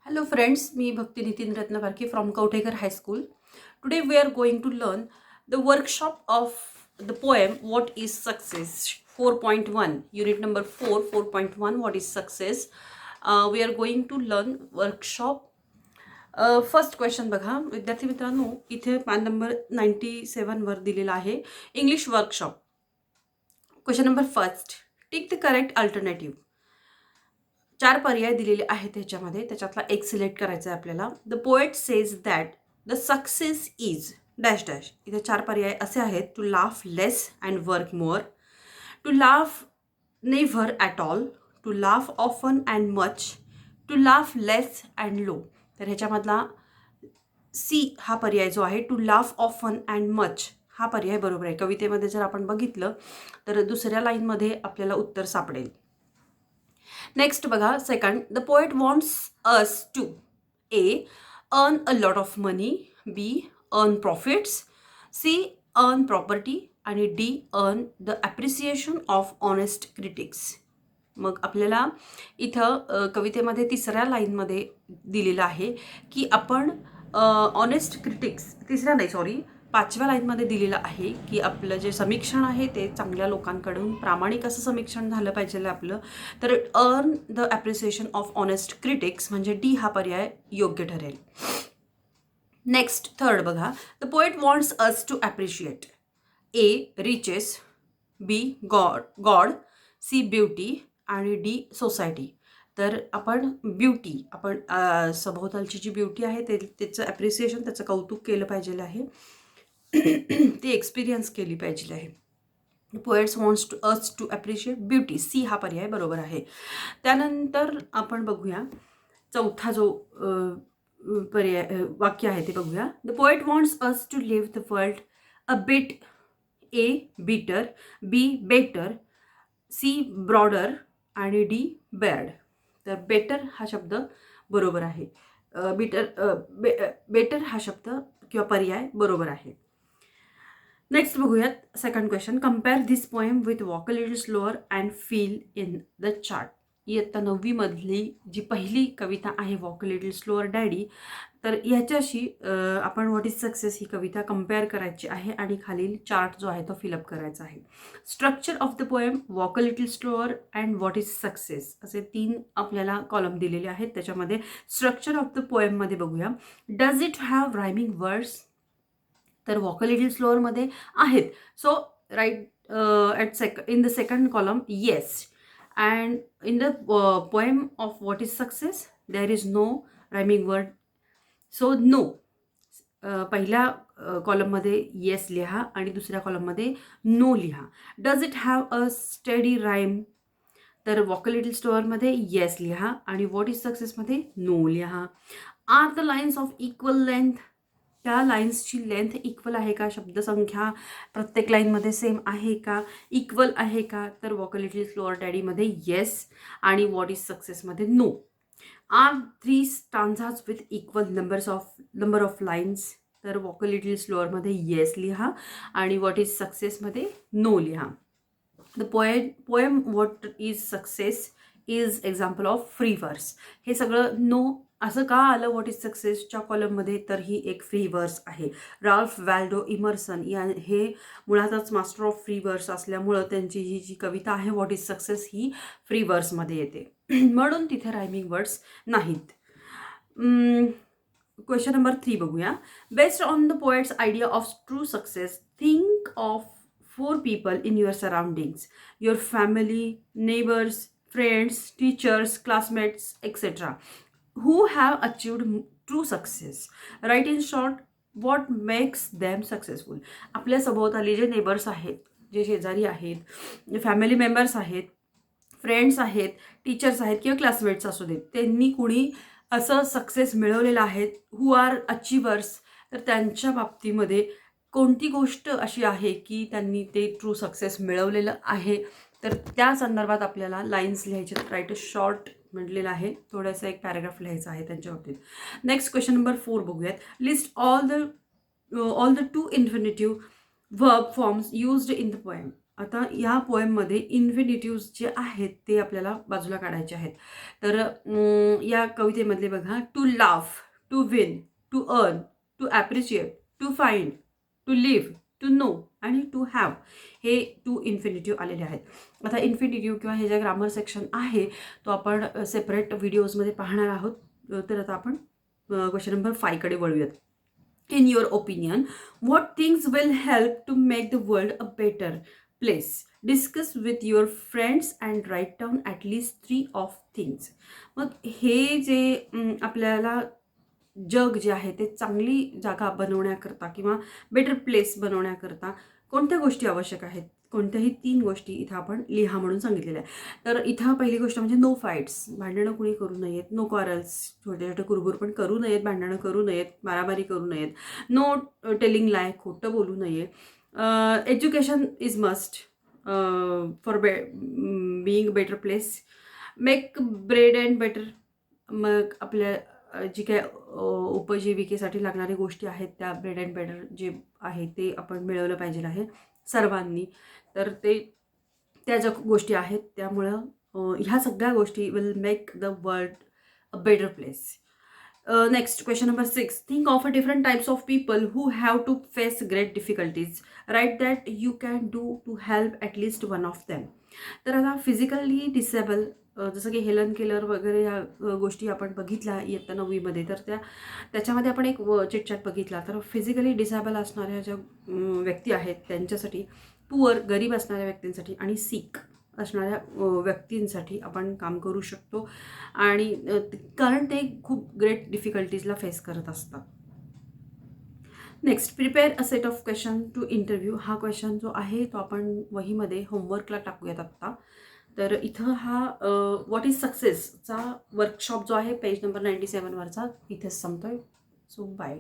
Hello friends, me Bhakti Nitin Ratnavarke from Kautekar High School. Today we are going to learn the workshop of the poem What is Success 4.1, unit number 4, 4.1, What is Success. We are going to learn workshop. First question बघा विद्यार्थी मित्रांनो, इथे pan number 97 वर दिलेला आहे English workshop. Question number first, tick the correct alternative. चार पर्याय दिलेले आहेत त्याच्यामध्ये, त्याच्यातला एक सिलेक्ट करायचा आहे आपल्याला. The poet says that the success is dash dash. इथे चार पर्याय असे आहेत: to laugh less and work more, to laugh never at all, to laugh often and much, to laugh less and low. तर ह्याच्यामधला सी हा पर्याय जो आहे, to laugh often and much, हा पर्याय बरोबर आहे. कवितेमध्ये जर आपण बघितलं तर दुसऱ्या लाईनमध्ये आपल्याला उत्तर सापडेल. नेक्स्ट बघा second, the poet wants us to A earn a lot of money, B earn profits, C earn property आणि D earn the appreciation of honest critics. मग आपल्याला इथं कवितेमध्ये तिसऱ्या लाईनमध्ये दिलेलं आहे की आपण ऑनेस्ट क्रिटिक्स, तिसऱ्या नाही सॉरी पाचव्या लाईनमध्ये दिलेलं आहे की आपलं जे समीक्षण आहे ते चांगल्या लोकांकडून प्रामाणिक असं समीक्षण झालं पाहिजे आपलं. तर earn the appreciation of honest critics म्हणजे डी हा पर्याय योग्य ठरेल. नेक्स्ट थर्ड बघा, the poet wants us to appreciate A riches, B God, C beauty आणि डी सोसायटी. तर आपण ब्युटी, आपण सभोवतालची जी ब्युटी आहे त्याचं ॲप्रिसिएशन, त्याचं कौतुक केलं पाहिजे आहे, ती एक्सपिरियन्स केली पाहिजे आहे. Poets wants to us to appreciate beauty, C हा पर्याय बरोबर आहे. त्यानंतर आपण बघूया चौथा जो पर्याय वाक्य आहे ते बघूया. The poet wants us to live the world a bit, A bitter, B better, C broader आणि डी बॅड. तर बेटर हा शब्द बरोबर आहे. बेटर हा शब्द किंवा पर्याय बरोबर आहे. नेक्स्ट बघूयात second question, compare this poem with walk a little slower and feel in the chart. इयत्ता 9वी मधली जी पहिली कविता आहे walk a little slower daddy, तर ह्याच्याशी आपण what is success he Kavita compare करायची आहे आणि खालील चार्ट जो आहे तो फिलअप करायचा आहे. Structure of the poem, walk a little slower and what is success, असे 3 आपल्याला कॉलम दिलेले आहेत. त्याच्यामध्ये स्ट्रक्चर ऑफ द पोएममध्ये बघूया, does it have rhyming words. तर वॉक अ लिटल स्लोअरमध्ये आहेत. So right in the second column yes, and in the poem of what is success there is no rhyming word, so no. पहिल्या कॉलममध्ये yes लिहा आणि दुसऱ्या कॉलममध्ये no लिहा. Does it have a steady rhyme, तर वॉक अ लिटल स्टोअरमध्ये yes लिहा आणि व्हॉट इज सक्सेसमध्ये नो लिहा. Are the lines of equal length, त्या लाईन्सची लेंथ इक्वल आहे का, शब्दसंख्या प्रत्येक लाईनमध्ये सेम आहे का, इक्वल आहे का, तर वॉक अ लिटल स्लोअर डॅडीमध्ये येस आणि व्हॉट इज सक्सेसमध्ये no. Are 3 stanzas with equal number of lines, तर वॉक अ लिटल स्लोअरमध्ये येस लिहा आणि व्हॉट इज सक्सेसमध्ये नो लिहा. The poem what is success is example of free verse. हे सगळं नो असं का आलं व्हॉट इज सक्सेसच्या कॉलममध्ये, तर ही एक फ्री वर्स आहे. राल्फ वॅल्डो इमर्सन हे मुळातच मास्टर ऑफ फ्री वर्स असल्यामुळं त्यांची ही जी कविता आहे व्हॉट इज सक्सेस ही फ्री वर्समध्ये येते. म्हणून तिथे रायमिंग वर्ड्स नाहीत. क्वेश्चन नंबर 3 बघूया. Based on the poet's idea of true success, think of 4 people in your surroundings, your family, neighbors, friends, teachers, classmates, etc., who have achieved true success. Write in short what makes them successful. आपल्या सभोवताली जे neighbours आहेत, जे शेजारी आहेत, family members आहेत, friends आहेत, teachers आहेत किंवा क्लासमेट्स असू देत, त्यांनी कुणी असं सक्सेस मिळवलेलं आहे, हू आर अचिव्हर्स, तर त्यांच्या बाबतीमध्ये कोणती गोष्ट अशी आहे की त्यांनी ते ट्रू सक्सेस मिळवलेलं आहे, तर त्या संदर्भात आपल्याला लाईन्स लिहायचे. राईट अ शॉर्ट म्हटलेलं आहे, थोडंसं एक पॅराग्राफ लिहायचं आहे त्यांच्या बाबतीत. नेक्स्ट क्वेश्चन नंबर 4 बघूयात. List all the two infinitive verb forms used in the poem. आता या पोएममध्ये इन्फिनिटिव्स जे आहेत ते आपल्याला बाजूला काढायचे आहेत. तर या कवितेमधले बघा, to laugh, to win, to earn, to appreciate, to find, to live, to know आणि टू हॅव, हे टू इन्फिनिटिव्ह आलेले आहेत. आता इन्फिनिटिव्ह किंवा हे जे ग्रामर सेक्शन आहे तो आपण सेपरेट व्हिडिओजमध्ये पाहणार आहोत. तर आता आपण क्वेश्चन नंबर 5 कडे वळूयात. In your opinion, what things will help to make the world a better place? Discuss with your friends and write down at least 3 of things. मग हे जे आपल्याला जग जे आहे ते चांगली जागा बनवण्याकरता किंवा बेटर प्लेस बनवण्याकरता कोणत्या गोष्टी आवश्यक आहेत, कोणत्याही 3 गोष्टी इथं आपण लिहा म्हणून सांगितलेल्या आहे. तर इथं पहिली गोष्ट म्हणजे नो फाईट्स, भांडणं कुणी करू नयेत. नो क्वारल्स, छोटे छोटे कुरबुर पण करू नयेत, भांडणं करू नयेत, मारामारी करू नयेत. नो टेलिंग लाय, खोटं बोलू नये. Education is must for being better place. Make bread and better, मग आपल्या जी काय उपजीविकेसाठी लागणाऱ्या गोष्टी आहेत त्या ब्रेड अँड बेटर जे आहे ते आपण मिळवलं पाहिजे आहे सर्वांनी. तर त्या ज्या गोष्टी आहेत त्यामुळं ह्या सगळ्या गोष्टी will make the world a better place. Next question number 6. Think of a different types of people who have to face great difficulties. Right that you can do to help at least one of them. तर आता physically disable, जसं की Helen Keller वगैरे या गोष्टी आपण बघितल्या इयत्ता 9वीमध्ये. तर त्याच्यामध्ये आपण एक चिटचॅट बघितला. तर फिजिकली डिसेबल असणाऱ्या ज्या व्यक्ती आहेत त्यांच्यासाठी, पुअर गरीब असणाऱ्या व्यक्तींसाठी आणि सिक असणाऱ्या व्यक्तींसाठी आपण काम करू शकतो. आणि कारण ते खूप ग्रेट डिफिकल्टीजला फेस करत असतात. Next, prepare a set of question to interview. हा क्वेश्चन जो आहे तो आपण वहीमध्ये होमवर्कला टाकूयात आत्ता. तर इथं हा व्हॉट इज सक्सेसचा वर्कशॉप जो आहे पेज नंबर 97 वरचा इथेच संपतोय. So bye.